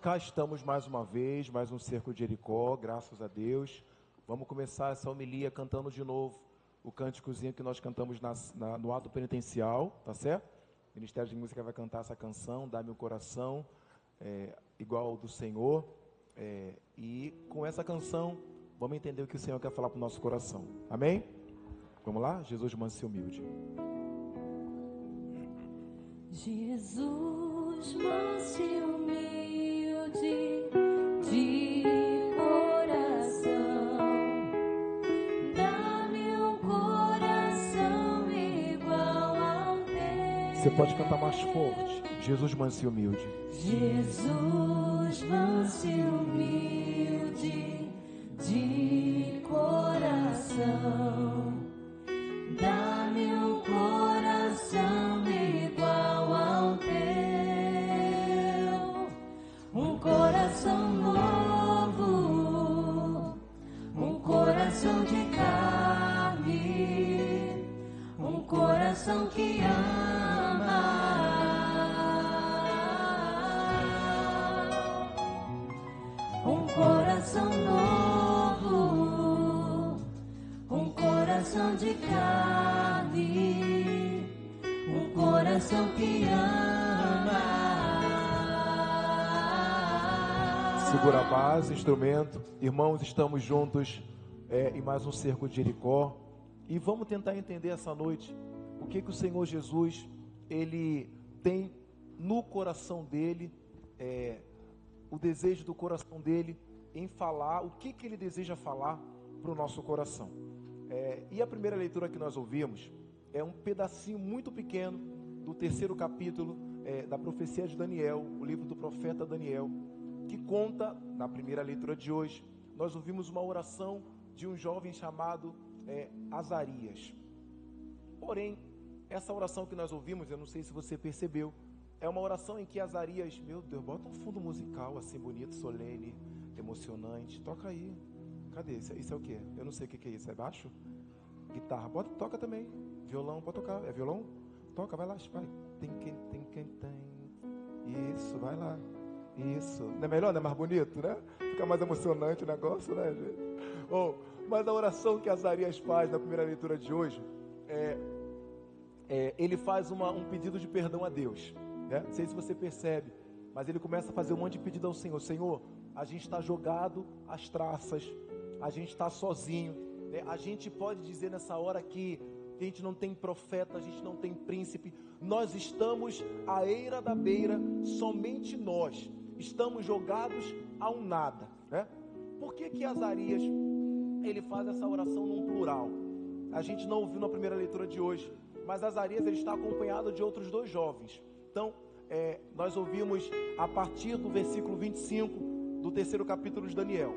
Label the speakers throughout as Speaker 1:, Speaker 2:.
Speaker 1: Cá estamos mais uma vez, mais um Cerco de Jericó, graças a Deus. Vamos começar essa homilia cantando de novo o cânticozinho que nós cantamos no ato penitencial, tá certo? O Ministério de Música vai cantar essa canção, Dá-me o Coração, igual ao do Senhor. E com essa canção, vamos entender o que o Senhor quer falar para o nosso coração. Amém? Vamos lá? Jesus manso e humilde.
Speaker 2: Jesus manso e humilde de coração, dá-me um coração igual ao teu.
Speaker 1: Você pode cantar mais forte. Jesus manso e humilde.
Speaker 2: Jesus manso e humilde de coração, dá-me um coração igual ao teu, um coração novo, um coração de carne, um coração que ama, um coração novo, um coração de carne, um coração que ama.
Speaker 1: Segura a base, instrumento. Irmãos, estamos juntos em mais um Cerco de Jericó. E vamos tentar entender essa noite o que o Senhor Jesus, Ele tem no coração dEle, o desejo do coração dEle em falar, o que Ele deseja falar para o nosso coração. E a primeira leitura que nós ouvimos é um pedacinho muito pequeno do terceiro capítulo da profecia de Daniel, o livro do profeta Daniel, que conta, na primeira leitura de hoje, nós ouvimos uma oração de um jovem chamado Azarias. Porém, essa oração que nós ouvimos, eu não sei se você percebeu, é uma oração em que Azarias, meu Deus, bota um fundo musical assim bonito, solene, emocionante, toca aí. Cadê? Isso é o quê? Eu não sei o que é isso, é baixo? Guitarra, toca também. Violão, pode tocar, é violão? Toca, vai lá, vai. Tem. Isso, vai lá. Isso. Não é melhor, não é mais bonito, né? Fica mais emocionante o negócio, né, gente? Mas a oração que Azarias faz na primeira leitura de hoje, ele faz um pedido de perdão a Deus, né? Não sei se você percebe, mas ele começa a fazer um monte de pedido ao Senhor. Senhor, a gente está jogado às traças, a gente está sozinho, né? A gente pode dizer nessa hora que a gente não tem profeta, a gente não tem príncipe, nós estamos à eira da beira, somente nós estamos jogados a um nada, né? Por que Azarias ele faz essa oração num plural? A gente não ouviu na primeira leitura de hoje, mas Azarias ele está acompanhado de outros dois jovens. Então, nós ouvimos a partir do versículo 25 do terceiro capítulo de Daniel.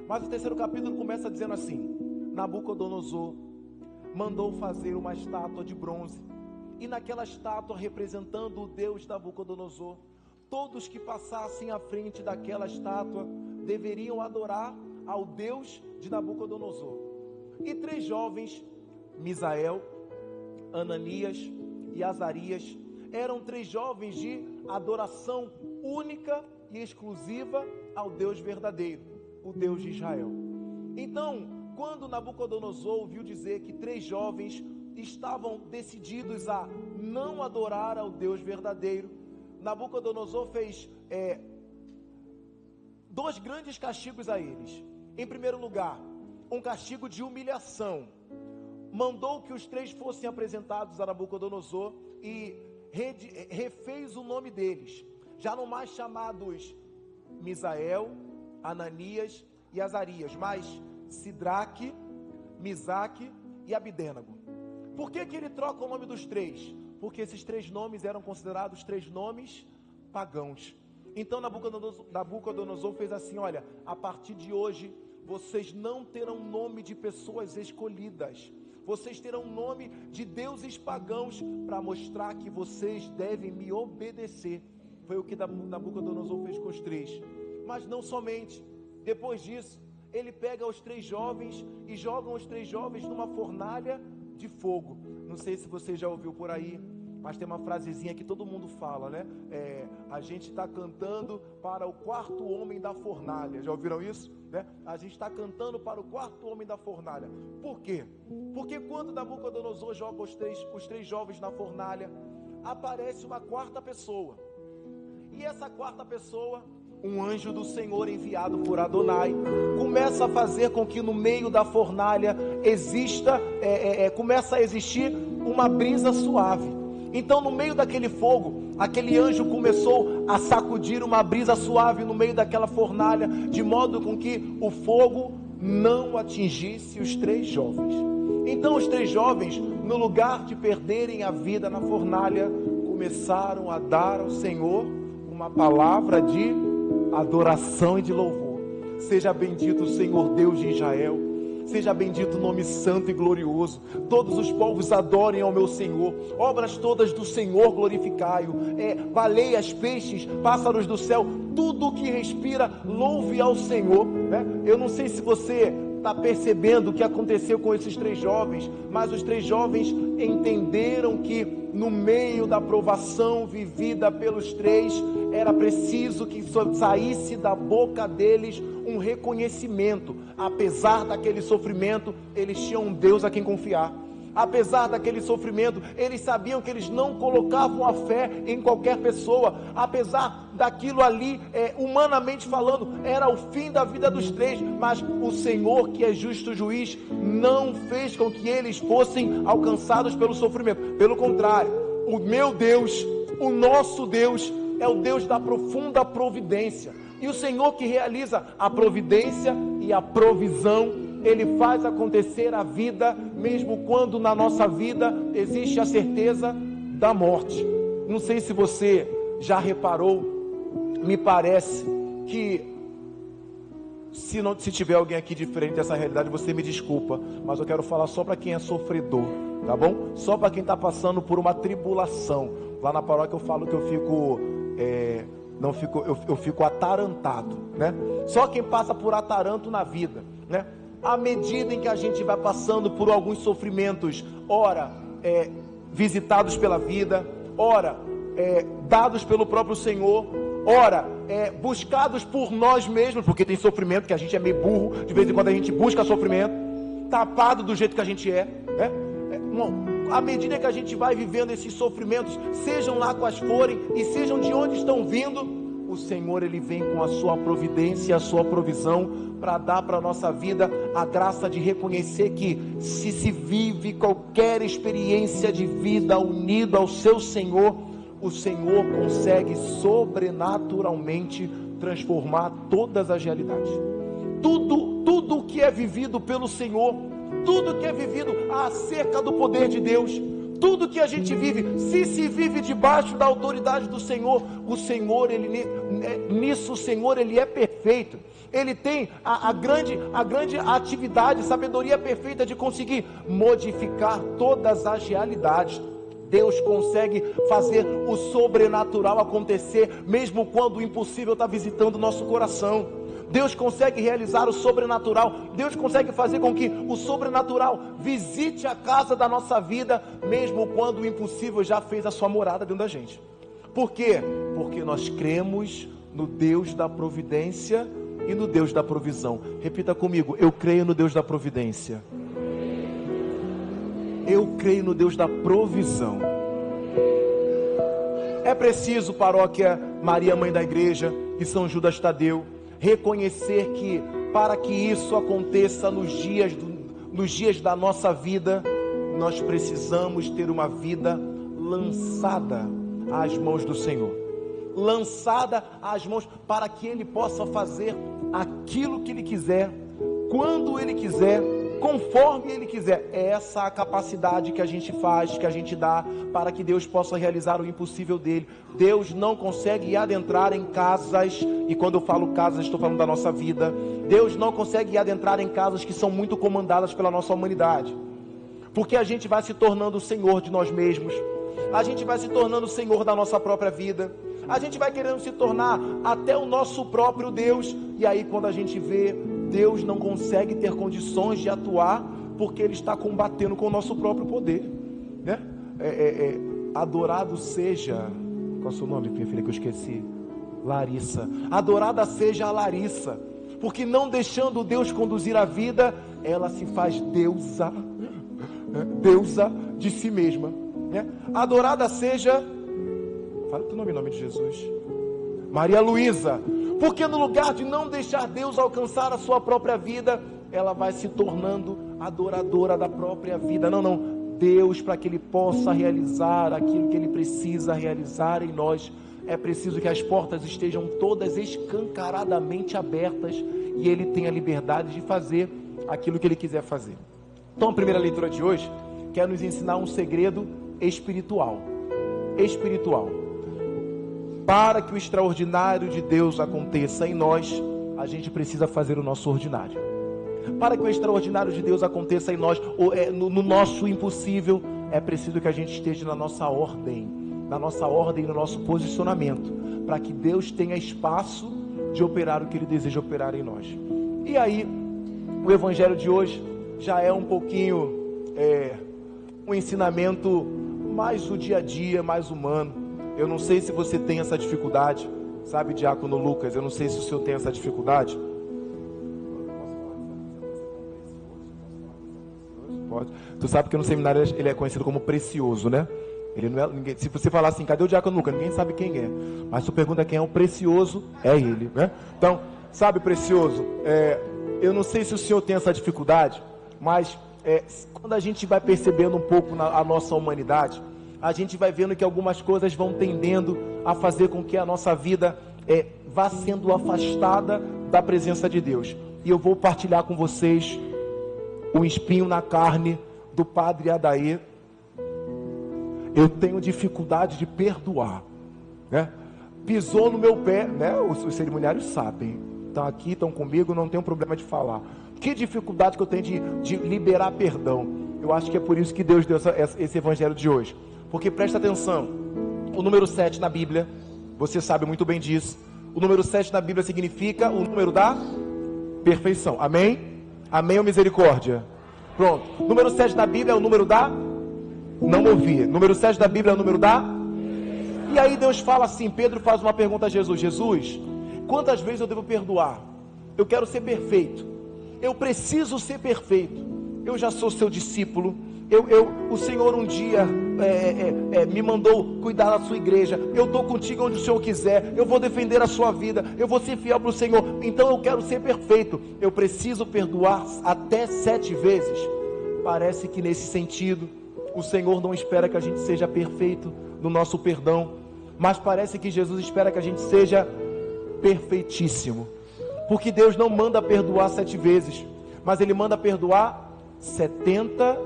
Speaker 1: Mas o terceiro capítulo começa dizendo assim: Nabucodonosor mandou fazer uma estátua de bronze, e naquela estátua, representando o Deus Nabucodonosor, todos que passassem à frente daquela estátua deveriam adorar ao Deus de Nabucodonosor. E três jovens, Misael, Ananias e Azarias, eram três jovens de adoração única e exclusiva ao Deus verdadeiro, o Deus de Israel. Então, quando Nabucodonosor ouviu dizer que três jovens estavam decididos a não adorar ao Deus verdadeiro, Nabucodonosor fez dois grandes castigos a eles. Em primeiro lugar, um castigo de humilhação. Mandou que os três fossem apresentados a Nabucodonosor e refez o nome deles, já não mais chamados Misael, Ananias e Azarias, mas Sidraque, Misaque e Abidênago. Por que ele troca o nome dos três? Porque esses três nomes eram considerados três nomes pagãos. Então Nabucodonosor fez assim: olha, a partir de hoje vocês não terão nome de pessoas escolhidas, vocês terão nome de deuses pagãos, para mostrar que vocês devem me obedecer. Foi o que Nabucodonosor fez com os três. Mas não somente. Depois disso, ele pega os três jovens e joga os três jovens numa fornalha de fogo. Não sei se você já ouviu por aí, mas tem uma frasezinha que todo mundo fala, né? A gente está cantando para o quarto homem da fornalha. Já ouviram isso? Né? A gente está cantando para o quarto homem da fornalha. Por quê? Porque quando Nabucodonosor joga os três jovens na fornalha, aparece uma quarta pessoa. E essa quarta pessoa, um anjo do Senhor enviado por Adonai, começa a fazer com que no meio da fornalha começa a existir uma brisa suave. Então, no meio daquele fogo, aquele anjo começou a sacudir uma brisa suave no meio daquela fornalha, de modo com que o fogo não atingisse os três jovens. Então, os três jovens, no lugar de perderem a vida na fornalha, começaram a dar ao Senhor uma palavra de adoração e de louvor. Seja bendito o Senhor Deus de Israel, seja bendito o nome santo e glorioso. Todos os povos adorem ao meu Senhor, obras todas do Senhor glorificai-o. Baleias, peixes, pássaros do céu, tudo que respira, louve ao Senhor, né? Eu não sei se você está percebendo o que aconteceu com esses três jovens, mas os três jovens entenderam que no meio da provação vivida pelos três, era preciso que saísse da boca deles um reconhecimento. Apesar daquele sofrimento, eles tinham um Deus a quem confiar. Apesar daquele sofrimento, eles sabiam que eles não colocavam a fé em qualquer pessoa. Apesar daquilo ali, humanamente falando, era o fim da vida dos três, mas o Senhor, que é justo juiz, não fez com que eles fossem alcançados pelo sofrimento. Pelo contrário, o meu Deus, o nosso Deus, é o Deus da profunda providência. E o Senhor que realiza a providência e a provisão, Ele faz acontecer a vida, mesmo quando na nossa vida existe a certeza da morte. Não sei se você já reparou, me parece que, se tiver alguém aqui diferente dessa realidade, você me desculpa, mas eu quero falar só para quem é sofredor, tá bom? Só para quem está passando por uma tribulação. Lá na paróquia eu falo que eu fico atarantado, né? Só quem passa por ataranto na vida, né? À medida em que a gente vai passando por alguns sofrimentos, ora visitados pela vida, ora dados pelo próprio Senhor, ora buscados por nós mesmos, porque tem sofrimento que a gente é meio burro, de vez em quando a gente busca sofrimento, tapado do jeito que a gente é, né? À medida que a gente vai vivendo esses sofrimentos, sejam lá quais forem e sejam de onde estão vindo, o Senhor, Ele vem com a sua providência, a sua provisão, para dar para a nossa vida a graça de reconhecer que se vive qualquer experiência de vida unido ao seu Senhor, o Senhor consegue sobrenaturalmente transformar todas as realidades. Tudo que é vivido pelo Senhor, tudo que é vivido acerca do poder de Deus, tudo que a gente vive, se vive debaixo da autoridade do Senhor, o Senhor, nisso o Senhor, Ele é perfeito. Ele tem a grande atividade, sabedoria perfeita de conseguir modificar todas as realidades. Deus consegue fazer o sobrenatural acontecer, mesmo quando o impossível está visitando o nosso coração. Deus consegue realizar o sobrenatural. Deus consegue fazer com que o sobrenatural visite a casa da nossa vida, mesmo quando o impossível já fez a sua morada dentro da gente. Por quê? Porque nós cremos no Deus da providência e no Deus da provisão. Repita comigo: eu creio no Deus da providência. Eu creio no Deus da provisão. É preciso, paróquia Maria Mãe da Igreja e São Judas Tadeu, reconhecer que para que isso aconteça nos dias da nossa vida, nós precisamos ter uma vida lançada às mãos do Senhor, lançada às mãos, para que Ele possa fazer aquilo que Ele quiser, quando Ele quiser, conforme Ele quiser. É essa a capacidade que a gente faz, que a gente dá, para que Deus possa realizar o impossível dEle. Deus não consegue adentrar em casas, e quando eu falo casas, estou falando da nossa vida. Deus não consegue adentrar em casas que são muito comandadas pela nossa humanidade, porque a gente vai se tornando o Senhor de nós mesmos, a gente vai se tornando o Senhor da nossa própria vida, a gente vai querendo se tornar até o nosso próprio Deus, e aí quando a gente vê, Deus não consegue ter condições de atuar, porque Ele está combatendo com o nosso próprio poder, né? adorado seja... Qual é o seu nome, minha filha, que eu esqueci? Larissa. Adorada seja a Larissa, porque não deixando Deus conduzir a vida, ela se faz deusa de si mesma, né? Adorada seja... Fala o teu nome em nome de Jesus. Maria Luísa, porque no lugar de não deixar Deus alcançar a sua própria vida, ela vai se tornando adoradora da própria vida. Não, Deus, para que Ele possa realizar aquilo que Ele precisa realizar em nós, é preciso que as portas estejam todas escancaradamente abertas e Ele tenha liberdade de fazer aquilo que Ele quiser fazer. Então a primeira leitura de hoje quer nos ensinar um segredo espiritual. Para que o extraordinário de Deus aconteça em nós, a gente precisa fazer o nosso ordinário. Para que o extraordinário de Deus aconteça em nós, no nosso impossível, é preciso que a gente esteja na nossa ordem, no nosso posicionamento, para que Deus tenha espaço de operar o que Ele deseja operar em nós. E aí, o evangelho de hoje já é um pouquinho um ensinamento mais do dia a dia, mais humano. Eu não sei se você tem essa dificuldade, sabe, Diácono Lucas, eu não sei se o senhor tem essa dificuldade. Pode. Tu sabe que no seminário ele é conhecido como precioso, né? Ele não é ninguém. Se você falar assim, cadê o Diácono Lucas? Ninguém sabe quem é. Mas se tu pergunta quem é o precioso, é ele, né? Então, sabe, precioso, eu não sei se o senhor tem essa dificuldade, mas quando a gente vai percebendo um pouco a nossa humanidade, a gente vai vendo que algumas coisas vão tendendo a fazer com que a nossa vida vá sendo afastada da presença de Deus. E eu vou partilhar com vocês o espinho na carne do Padre Adair. Eu tenho dificuldade de perdoar, né? Pisou no meu pé, né? Os cerimoniários sabem, estão aqui, estão comigo, não tem problema de falar. Que dificuldade que eu tenho de liberar perdão. Eu acho que é por isso que Deus deu esse evangelho de hoje. Porque presta atenção, o número 7 na Bíblia, você sabe muito bem disso, o número 7 na Bíblia significa o número da perfeição, amém? Amém ou misericórdia? Pronto, número 7 na Bíblia é o número da... Não ouvi, número 7 da Bíblia é o número da... E aí Deus fala assim, Pedro faz uma pergunta a Jesus, Jesus, quantas vezes eu devo perdoar? Eu quero ser perfeito, eu preciso ser perfeito, eu já sou seu discípulo, o Senhor um dia me mandou cuidar da sua igreja, eu estou contigo onde o Senhor quiser, eu vou defender a sua vida, eu vou ser fiel para o Senhor, então eu quero ser perfeito, eu preciso perdoar até 7 vezes. Parece que nesse sentido, o Senhor não espera que a gente seja perfeito no nosso perdão, mas parece que Jesus espera que a gente seja perfeitíssimo, porque Deus não manda perdoar 7 vezes, mas Ele manda perdoar 70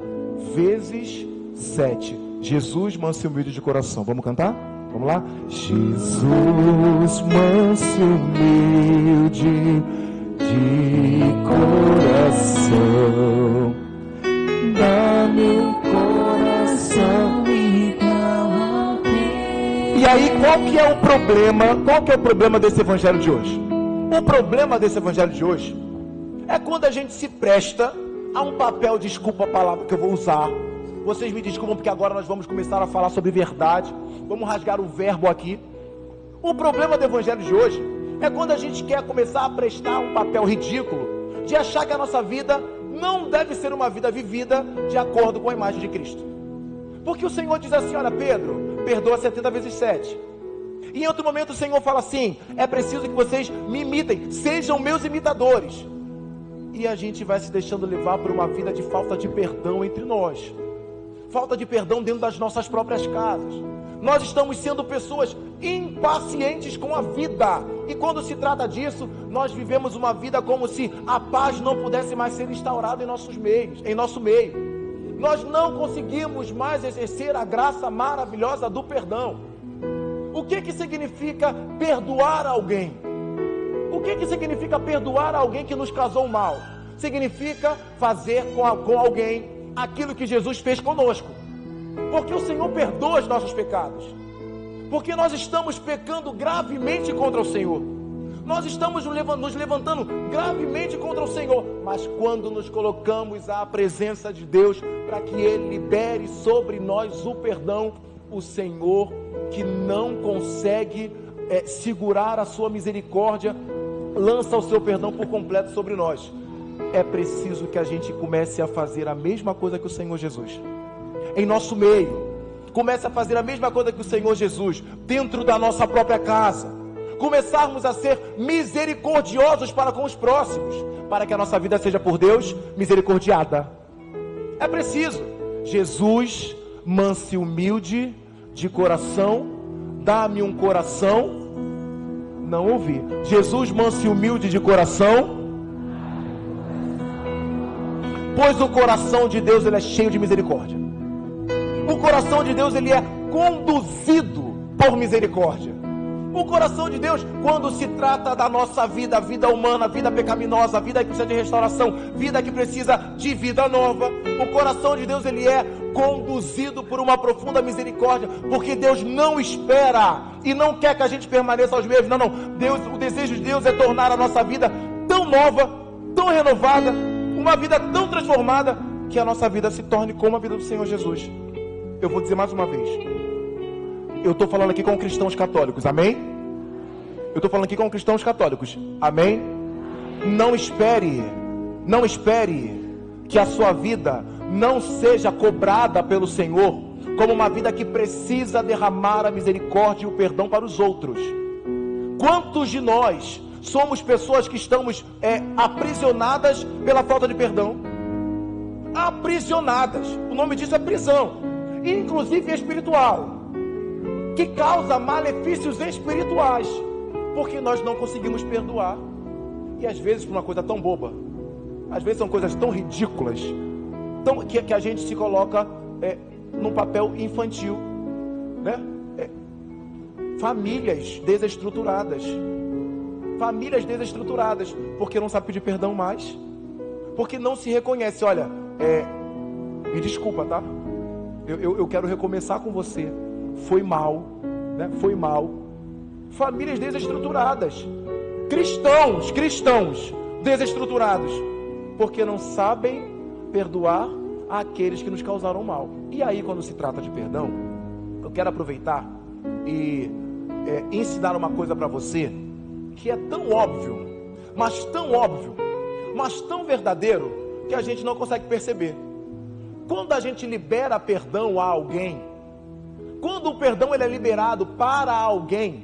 Speaker 1: vezes 7. Jesus, manso e humilde de coração. Vamos cantar? Vamos lá? Jesus, manso e humilde de coração, dá-me um coração igual ao teu. E aí, qual que é o problema? Qual que é o problema desse evangelho de hoje? O problema desse evangelho de hoje é quando a gente se presta a um papel, desculpa a palavra que eu vou usar, vocês me desculpam porque agora nós vamos começar a falar sobre verdade, vamos rasgar o verbo aqui. O problema do evangelho de hoje é quando a gente quer começar a prestar um papel ridículo, de achar que a nossa vida não deve ser uma vida vivida de acordo com a imagem de Cristo. Porque o Senhor diz assim, olha Pedro, perdoa 70 vezes 7. E em outro momento o Senhor fala assim, é preciso que vocês me imitem, sejam meus imitadores. E a gente vai se deixando levar por uma vida de falta de perdão entre nós, falta de perdão dentro das nossas próprias casas. Nós estamos sendo pessoas impacientes com a vida, e quando se trata disso, nós vivemos uma vida como se a paz não pudesse mais ser instaurada em nosso meio. Nós não conseguimos mais exercer a graça maravilhosa do perdão. O que significa perdoar alguém? O que significa perdoar alguém que nos causou mal? Significa fazer com alguém aquilo que Jesus fez conosco. Porque o Senhor perdoa os nossos pecados. Porque nós estamos pecando gravemente contra o Senhor. Nós estamos nos levantando gravemente contra o Senhor. Mas quando nos colocamos à presença de Deus, para que Ele libere sobre nós o perdão, o Senhor que não consegue segurar a sua misericórdia, lança o seu perdão por completo sobre nós. É preciso que a gente comece a fazer a mesma coisa que o Senhor Jesus, em nosso meio. Comece a fazer a mesma coisa que o Senhor Jesus, dentro da nossa própria casa. Começarmos a ser misericordiosos para com os próximos, para que a nossa vida seja por Deus misericordiada. É preciso. Jesus, manso e humilde de coração, dá-me um coração. Não ouvi. Jesus, manso e humilde de coração, pois o coração de Deus, ele é cheio de misericórdia. O coração de Deus, ele é conduzido por misericórdia. O coração de Deus, quando se trata da nossa vida, vida humana, vida pecaminosa, vida que precisa de restauração, vida que precisa de vida nova, o coração de Deus, ele é conduzido por uma profunda misericórdia, porque Deus não espera e não quer que a gente permaneça aos mesmos. Não, Deus, o desejo de Deus é tornar a nossa vida tão nova, tão renovada, uma vida tão transformada, que a nossa vida se torne como a vida do Senhor Jesus. Eu vou dizer mais uma vez, eu estou falando aqui com cristãos católicos, amém? Eu estou falando aqui com cristãos católicos, amém? Não espere que a sua vida não seja cobrada pelo Senhor como uma vida que precisa derramar a misericórdia e o perdão para os outros. Quantos de nós somos pessoas que estamos aprisionadas pela falta de perdão? Aprisionadas, o nome disso é prisão, inclusive espiritual, que causa malefícios espirituais, porque nós não conseguimos perdoar. E às vezes por uma coisa tão boba, às vezes são coisas tão ridículas, que a gente se coloca num papel infantil, né? Famílias desestruturadas, porque não sabe pedir perdão mais, porque não se reconhece. Olha, me desculpa, tá? Eu quero recomeçar com você. Foi mal, né? Foi mal. Famílias desestruturadas, cristãos desestruturados, porque não sabem perdoar aqueles que nos causaram mal. E aí, quando se trata de perdão, eu quero aproveitar e ensinar uma coisa para você, que é tão óbvio, mas tão verdadeiro, que a gente não consegue perceber. Quando a gente libera perdão a alguém, quando o perdão ele é liberado para alguém,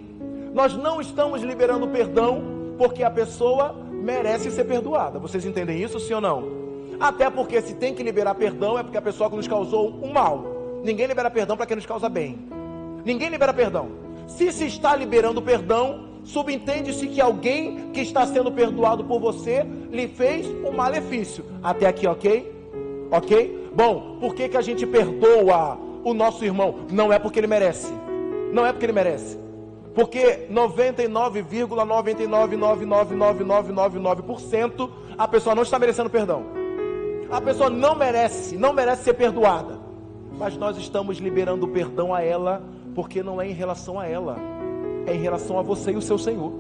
Speaker 1: nós não estamos liberando perdão porque a pessoa merece ser perdoada. Vocês entendem isso, sim ou não? Até porque se tem que liberar perdão é porque a pessoa que nos causou um mal. Ninguém libera perdão para quem nos causa bem. Ninguém libera perdão. Se está liberando perdão, subentende-se que alguém que está sendo perdoado por você lhe fez um malefício. Até aqui, ok? Ok? Bom, por que a gente perdoa o nosso irmão? Não é porque ele merece. Não é porque ele merece. Porque 99,9999999% a pessoa não está merecendo perdão. A pessoa não merece ser perdoada. Mas nós estamos liberando perdão a ela, porque não é em relação a ela, é em relação a você e o seu Senhor,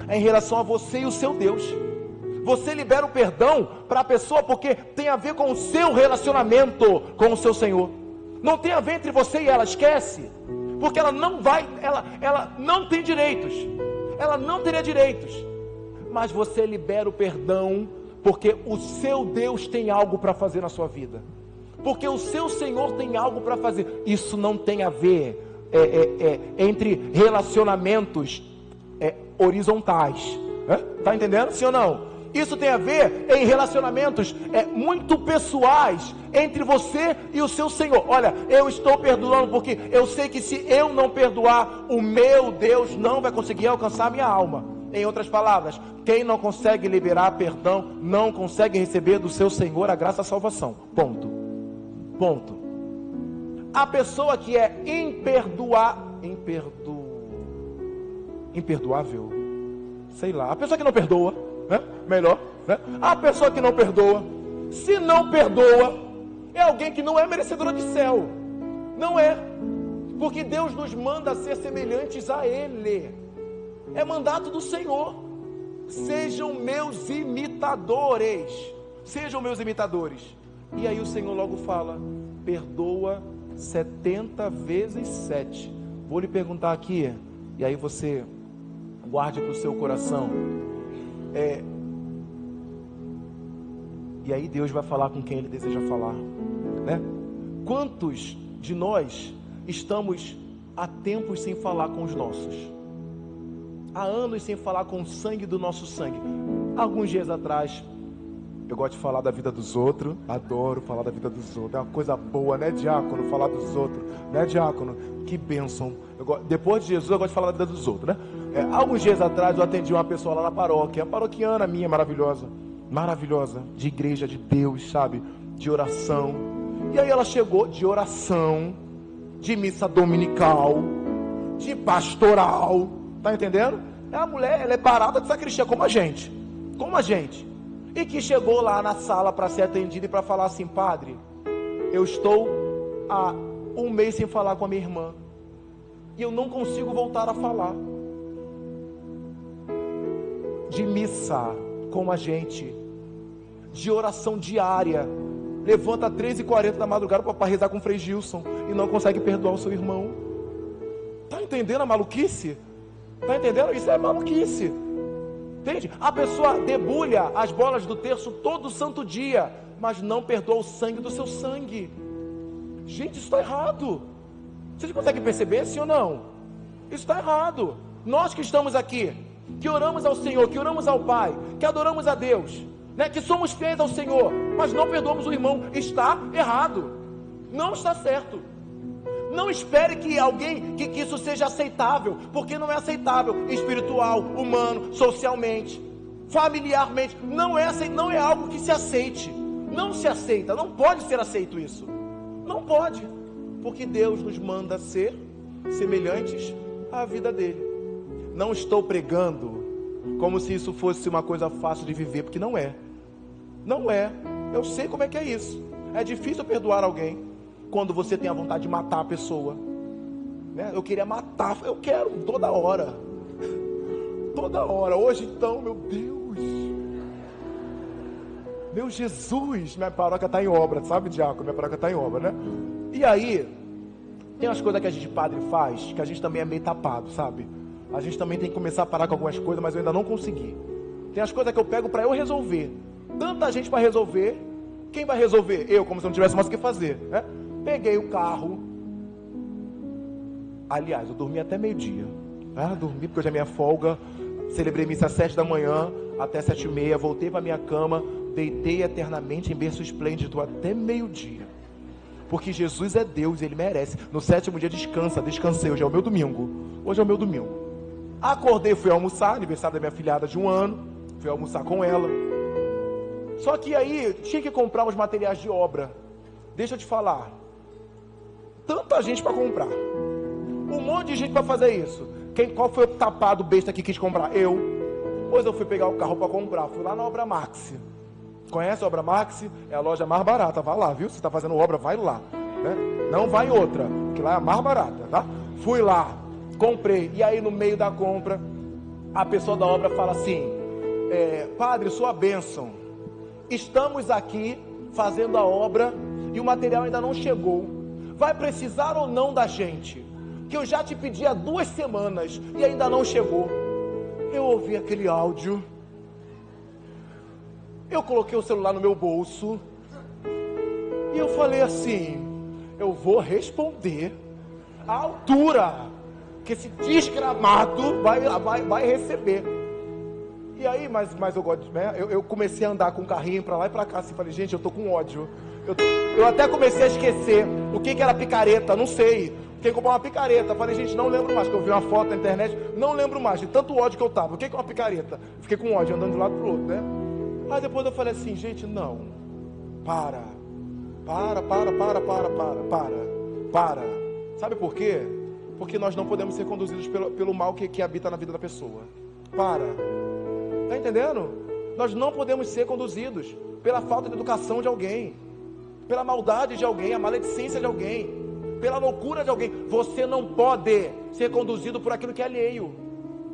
Speaker 1: é em relação a você e o seu Deus. Você libera o perdão para a pessoa porque tem a ver com o seu relacionamento com o seu Senhor. Não tem a ver entre você e ela, esquece. Porque ela não vai, ela não tem direitos. Ela não teria direitos. Mas você libera o perdão porque o seu Deus tem algo para fazer na sua vida. Porque o seu Senhor tem algo para fazer. Isso não tem a ver entre relacionamentos horizontais. Está entendendo? Sim ou não? Isso tem a ver em relacionamentos muito pessoais entre você e o seu Senhor. Olha, eu estou perdoando porque eu sei que se eu não perdoar, o meu Deus não vai conseguir alcançar a minha alma. Em outras palavras, quem não consegue liberar perdão, não consegue receber do seu Senhor a graça da salvação. Ponto. A pessoa que é imperdoável, sei lá, a pessoa que não perdoa, né? Melhor, né? A pessoa que não perdoa, se não perdoa, é alguém que não é merecedora de céu. Não é, porque Deus nos manda ser semelhantes a Ele. É mandato do Senhor. Sejam meus imitadores. E aí o Senhor logo fala: perdoa 70 vezes 7. Vou lhe perguntar aqui, e aí você guarde para o seu coração. E aí Deus vai falar com quem Ele deseja falar, né? Quantos de nós estamos há tempos sem falar com os nossos? Há anos sem falar com o sangue do nosso sangue. Alguns dias atrás, eu gosto de falar da vida dos outros, adoro falar da vida dos outros, é uma coisa boa, né, diácono? Falar dos outros, né, diácono? Que bênção. Depois de Jesus, eu gosto de falar da vida dos outros, né? Alguns dias atrás, eu atendi uma pessoa lá na paróquia, uma paroquiana minha, maravilhosa, de igreja de Deus, sabe? De oração. E aí ela chegou de oração, de missa dominical, de pastoral, tá entendendo? A mulher, ela é barata de sacristia, como a gente. E que chegou lá na sala para ser atendida e para falar assim: padre, eu estou há 1 mês sem falar com a minha irmã, e eu não consigo voltar a falar. De missa, como a gente, de oração diária, levanta às 3h40 da madrugada para rezar com o Frei Gilson, e não consegue perdoar o seu irmão. Tá entendendo a maluquice? Tá entendendo? Isso é maluquice. Entende? A pessoa debulha as bolas do terço todo santo dia, mas não perdoa o sangue do seu sangue. Gente, isso está errado. Vocês conseguem perceber, sim ou não? Isso está errado. Nós que estamos aqui, que oramos ao Senhor, que oramos ao Pai, que adoramos a Deus, né? Que somos fiéis ao Senhor, mas não perdoamos o irmão, está errado. Não está certo. Não espere que alguém, que isso seja aceitável, porque não é aceitável, espiritual, humano, socialmente, familiarmente, não é algo que se aceite, não se aceita, não pode ser aceito isso, não pode, porque Deus nos manda ser semelhantes à vida dele. Não estou pregando como se isso fosse uma coisa fácil de viver, porque não é, eu sei como é que é isso, é difícil perdoar alguém, quando você tem a vontade de matar a pessoa, né? Eu queria matar, eu quero toda hora, hoje então, meu Deus, meu Jesus, minha paróquia está em obra, sabe, diácono? Minha paróquia está em obra, né? E aí, tem umas coisas que a gente padre faz, que a gente também é meio tapado, sabe? A gente também tem que começar a parar com algumas coisas, mas eu ainda não consegui. Tem as coisas que eu pego para eu resolver, tanta gente para resolver, quem vai resolver? Eu, como se eu não tivesse mais o que fazer, né? Peguei o carro, aliás, eu dormi até meio-dia, dormi porque hoje é minha folga, celebrei missa às 7 da manhã, até 7h30, voltei para minha cama, deitei eternamente em berço esplêndido até meio-dia, porque Jesus é Deus, Ele merece. No 7º dia descansei, hoje é o meu domingo, acordei, fui almoçar, aniversário da minha filhada de 1 ano, fui almoçar com ela, só que aí, tinha que comprar os materiais de obra, deixa eu te falar, tanta gente para comprar, um monte de gente para fazer isso. Qual foi o tapado besta que quis comprar? Eu. Pois eu fui pegar o carro para comprar, fui lá na Obra Maxi. Conhece a Obra Maxi? É a loja mais barata, vai lá, viu? Se está fazendo obra, vai lá, né? Não vai em outra, porque lá é a mais barata, tá? Fui lá, comprei, e aí no meio da compra, a pessoa da obra fala assim: padre, sua bênção, estamos aqui fazendo a obra e o material ainda não chegou. Vai precisar ou não da gente? Que eu já te pedi há 2 semanas e ainda não chegou. Eu ouvi aquele áudio, eu coloquei o celular no meu bolso e eu falei assim: eu vou responder à altura que esse desgramado vai receber. E aí, mas eu gosto, né? Eu comecei a andar com o carrinho para lá e para cá, assim, falei: gente, eu tô com ódio. Eu até comecei a esquecer o que era picareta, não sei. Fiquei comprar uma picareta, falei: gente, não lembro mais, que eu vi uma foto na internet, não lembro mais, de tanto ódio que eu tava. O que é uma picareta? Fiquei com ódio, andando de um lado pro outro, né? Aí depois eu falei assim: gente, não, para. Sabe por quê? Porque nós não podemos ser conduzidos pelo mal que habita na vida da pessoa. Tá entendendo? Nós não podemos ser conduzidos pela falta de educação de alguém, pela maldade de alguém, a maledicência de alguém, pela loucura de alguém. Você não pode ser conduzido por aquilo que é alheio.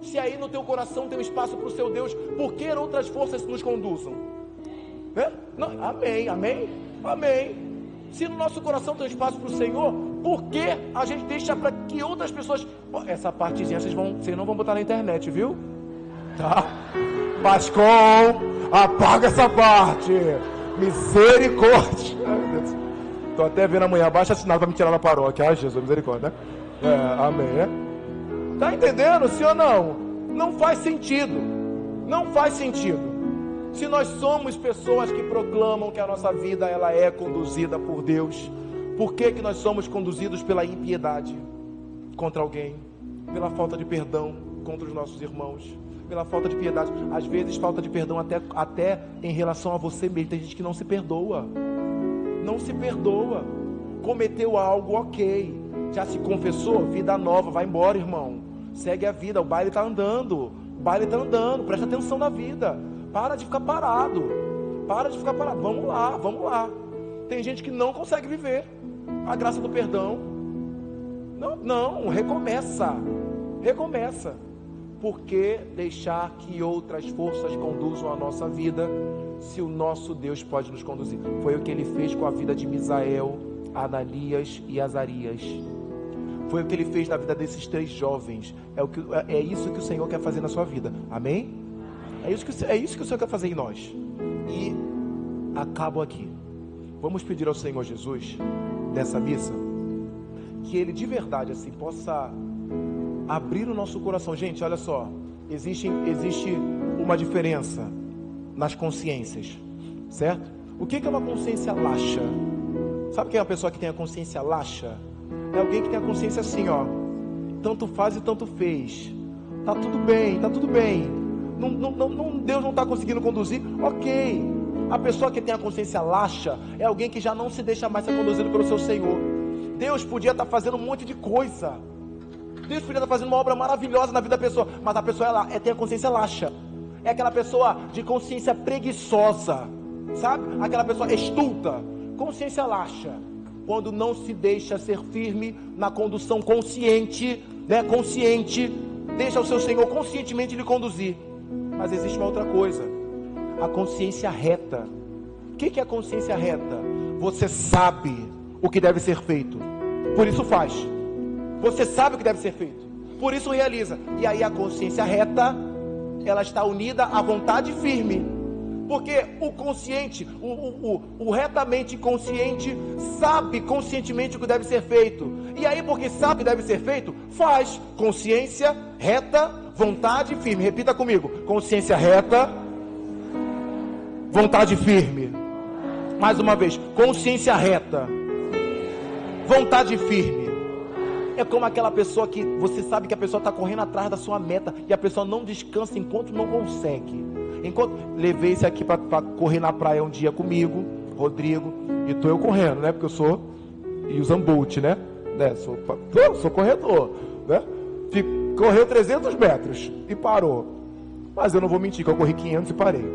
Speaker 1: Se aí no teu coração tem um espaço para o seu Deus, por que outras forças nos conduzam? Né? Não, amém. Se no nosso coração tem um espaço para o Senhor, Por que a gente deixa para que outras pessoas... Essa partezinha vocês não vão botar na internet, viu? Tá? Bascom, apaga essa parte. Misericórdia. Tô até vendo amanhã, baixa assinado para me tirar na paróquia. Ai, Jesus, misericórdia, né? Amém, né? Tá entendendo, sim ou não? Não faz sentido. Não faz sentido. Se nós somos pessoas que proclamam que a nossa vida ela é conduzida por Deus, por que nós somos conduzidos pela impiedade contra alguém, pela falta de perdão contra os nossos irmãos, pela falta de piedade, às vezes falta de perdão até em relação a você mesmo? Tem gente que não se perdoa, cometeu algo, ok, já se confessou, vida nova, vai embora, irmão, segue a vida, o baile está andando, presta atenção na vida, para de ficar parado, vamos lá. Tem gente que não consegue viver a graça do perdão. Não, recomeça. Por que deixar que outras forças conduzam a nossa vida, se o nosso Deus pode nos conduzir? Foi o que ele fez com a vida de Misael, Ananias e Azarias. Foi o que ele fez na vida desses 3 jovens. É isso que o Senhor quer fazer na sua vida. Amém? É isso que o Senhor quer fazer em nós. E acabo aqui. Vamos pedir ao Senhor Jesus, nessa missa, que Ele de verdade assim possa abrir o nosso coração. Gente, olha só, existe uma diferença nas consciências, certo? O que é uma consciência laxa? Sabe quem é uma pessoa que tem a consciência laxa? É alguém que tem a consciência assim, ó, tanto faz e tanto fez, tá tudo bem, Deus não está conseguindo conduzir, ok. A pessoa que tem a consciência laxa é alguém que já não se deixa mais ser conduzido pelo seu Senhor. Deus podia estar fazendo um monte de coisa, Deus podia estar fazendo uma obra maravilhosa na vida da pessoa, mas a pessoa tem a consciência laxa. É aquela pessoa de consciência preguiçosa, sabe? Aquela pessoa estulta, consciência laxa, quando não se deixa ser firme na condução consciente, né? Consciente, deixa o seu Senhor conscientemente lhe conduzir. Mas existe uma outra coisa, a consciência reta. O que é a consciência reta? Você sabe o que deve ser feito, por isso faz. Você sabe o que deve ser feito, por isso realiza. E aí a consciência reta, ela está unida à vontade firme. Porque o consciente, o retamente consciente, sabe conscientemente o que deve ser feito. E aí, porque sabe o que deve ser feito, faz. Consciência reta, vontade firme. Repita comigo: consciência reta, vontade firme. Mais uma vez: consciência reta, vontade firme. É como aquela pessoa que você sabe que a pessoa está correndo atrás da sua meta e a pessoa não descansa enquanto não consegue. Levei esse aqui para correr na praia um dia comigo, Rodrigo, e tô eu correndo, né? Porque eu sou Usain Bolt, né? Sou corredor, né? Correu 300 metros e parou. Mas eu não vou mentir que eu corri 500 e parei.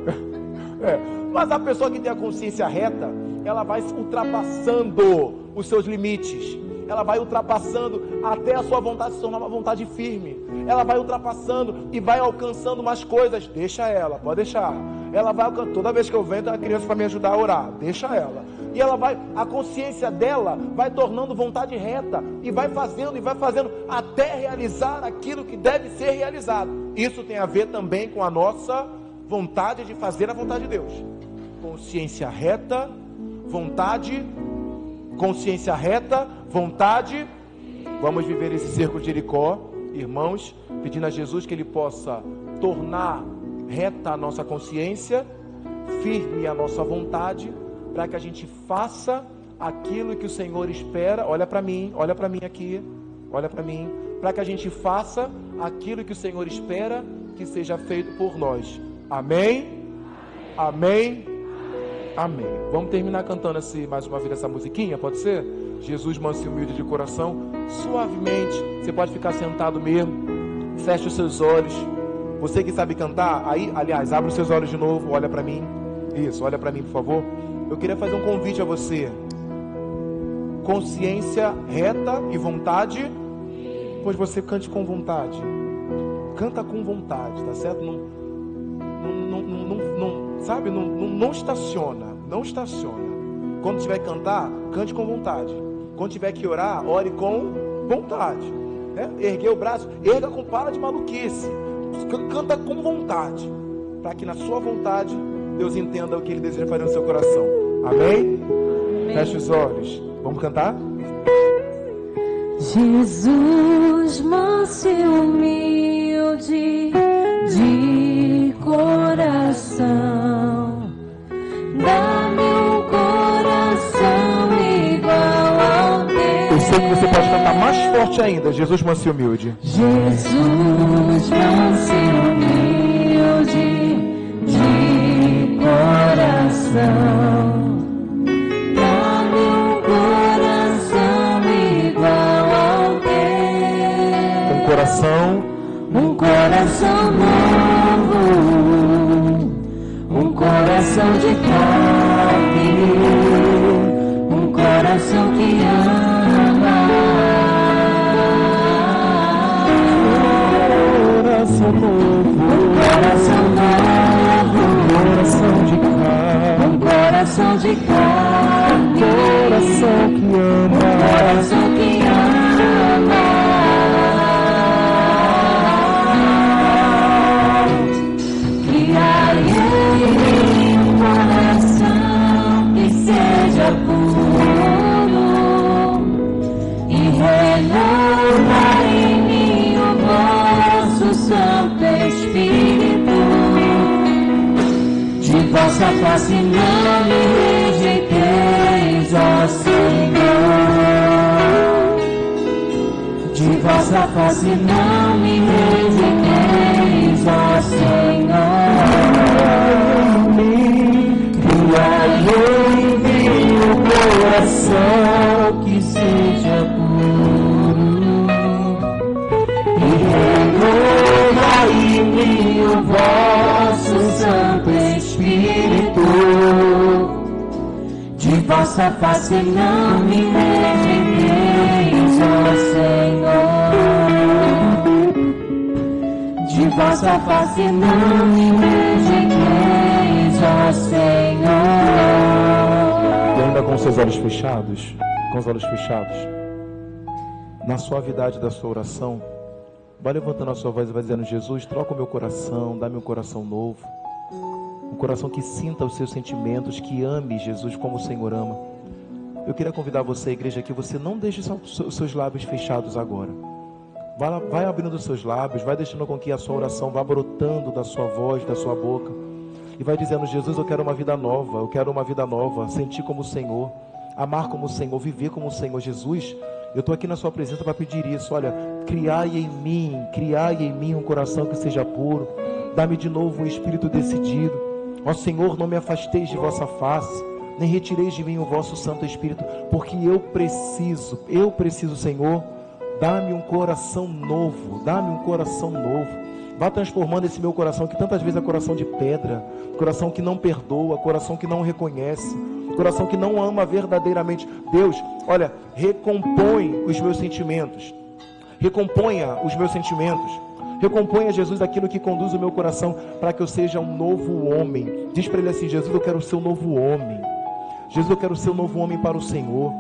Speaker 1: Mas a pessoa que tem a consciência reta, ela vai ultrapassando os seus limites. Ela vai ultrapassando até a sua vontade se tornar uma vontade firme. Ela vai ultrapassando e vai alcançando mais coisas. Deixa ela, pode deixar. Ela vai alcançando. Toda vez que eu venho, tem uma criança para me ajudar a orar. Deixa ela. E ela vai, a consciência dela vai tornando vontade reta. E vai fazendo até realizar aquilo que deve ser realizado. Isso tem a ver também com a nossa vontade de fazer a vontade de Deus. Consciência reta, vontade. Consciência reta, vontade. Vamos viver esse cerco de Jericó, irmãos, pedindo a Jesus que Ele possa tornar reta a nossa consciência, firme a nossa vontade, para que a gente faça aquilo que o Senhor espera. Olha para mim aqui, olha para mim, para que a gente faça aquilo que o Senhor espera que seja feito por nós. Amém? Amém? Amém. Vamos terminar cantando mais uma vez essa musiquinha, pode ser? Jesus manso e humilde de coração, suavemente. Você pode ficar sentado mesmo, feche os seus olhos. Você que sabe cantar, aí, aliás, abre os seus olhos de novo, olha para mim. Isso, olha para mim, por favor. Eu queria fazer um convite a você. Consciência reta e vontade, pois você cante com vontade. Canta com vontade, tá certo? Sabe, não estaciona. Não estaciona. Quando você vai cantar, cante com vontade. Quando tiver que orar, ore com vontade, né? Erguer o braço, erga com para de maluquice, canta com vontade, para que na sua vontade Deus entenda o que Ele deseja fazer no seu coração. Amém? Feche os olhos. Vamos cantar?
Speaker 2: Jesus, manso e humilde de coração, dá-me um coração igual ao teu.
Speaker 1: Eu sei que você pode cantar mais forte ainda. Jesus, manso e humilde.
Speaker 2: Jesus, manso e humilde de coração, dá-me um coração igual ao teu.
Speaker 1: Um coração
Speaker 2: novo, um coração de carne, um coração que ama.
Speaker 1: coração novo, coração de carne,
Speaker 2: um coração de carne,
Speaker 1: coração que ama,
Speaker 2: coração que ama. Criai em mim um coração que seja puro e renova em mim o vosso Santo Espírito. De vossa face não me rejeiteis, ó Senhor. De vossa face não me rejeiteis, ó Senhor. Criai em mim um coração que seja puro e renova em mim o vosso Santo Espírito. De vossa face não me rejeiteis, ó Senhor. De vossa face não me rejeiteis, ó Senhor.
Speaker 1: E ainda com seus olhos fechados, na suavidade da sua oração, vai levantando a sua voz e vai dizendo: Jesus, troca o meu coração, dá-me um coração novo, um coração que sinta os seus sentimentos, que ame Jesus como o Senhor ama. Eu queria convidar você, igreja, que você não deixe os seus lábios fechados agora. Vai abrindo os seus lábios, vai deixando com que a sua oração vá brotando da sua voz, da sua boca, e vai dizendo: Jesus, eu quero uma vida nova, sentir como o Senhor, amar como o Senhor, viver como o Senhor. Jesus, eu estou aqui na sua presença para pedir isso. Olha, criai em mim um coração que seja puro, dá-me de novo um espírito decidido. Ó Senhor, não me afasteis de vossa face, nem retireis de mim o vosso Santo Espírito, porque eu preciso, Senhor, dá-me um coração novo, vá transformando esse meu coração, que tantas vezes é coração de pedra, coração que não perdoa, coração que não reconhece, coração que não ama verdadeiramente. Deus, olha, recompõe os meus sentimentos, recomponha, Jesus, aquilo que conduz o meu coração, para que eu seja um novo homem. Diz para ele assim: Jesus, eu quero ser um novo homem. Jesus, eu quero ser um novo homem para o Senhor.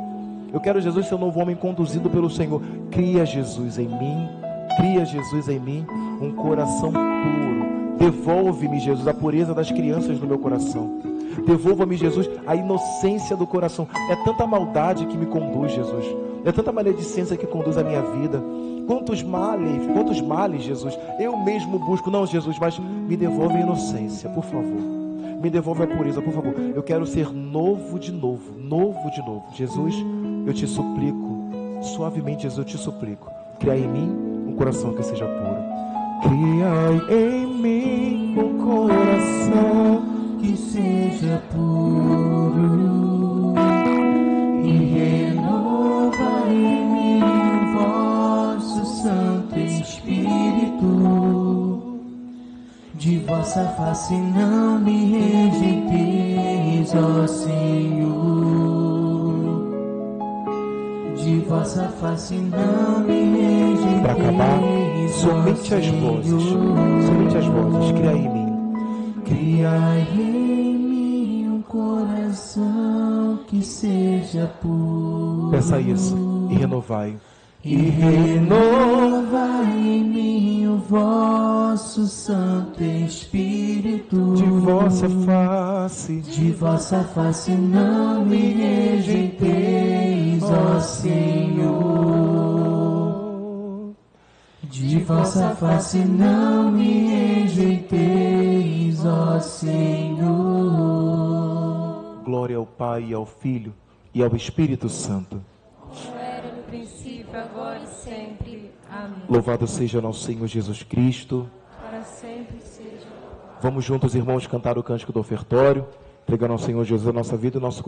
Speaker 1: Eu quero, Jesus, ser um novo homem conduzido pelo Senhor. Cria, Jesus, em mim um coração puro. Devolve-me, Jesus, a pureza das crianças no meu coração. Devolva-me, Jesus, a inocência do coração. É tanta maldade que me conduz, Jesus. É tanta maledicência que conduz a minha vida. Quantos males, Jesus, eu mesmo busco. Não, Jesus, mas me devolve a inocência, por favor. Me devolve a pureza, por favor. Eu quero ser novo de novo. Jesus, eu te suplico, suavemente, Jesus, eu te suplico. Criai em mim um coração que seja puro. Criai em mim um coração
Speaker 2: Que seja puro e renova em mim o vosso Santo Espírito. De vossa face não me rejeiteis, ó Senhor. De vossa face não me rejeiteis.
Speaker 1: Para acabar, somente as vozes, criai em mim.
Speaker 2: Criai em mim um coração que seja puro.
Speaker 1: Peça isso e renovai.
Speaker 2: E renovai em mim o vosso Santo Espírito.
Speaker 1: De vossa face
Speaker 2: não me rejeiteis, ó Senhor. De vossa face não me rejeiteis, ó Senhor.
Speaker 1: Glória ao Pai, e ao Filho e ao Espírito Santo.
Speaker 3: Como era no princípio, agora e sempre. Amém.
Speaker 1: Louvado seja nosso Senhor Jesus Cristo.
Speaker 3: Para sempre seja.
Speaker 1: Vamos juntos, irmãos, cantar o cântico do ofertório, entregando ao Senhor Jesus a nossa vida e o nosso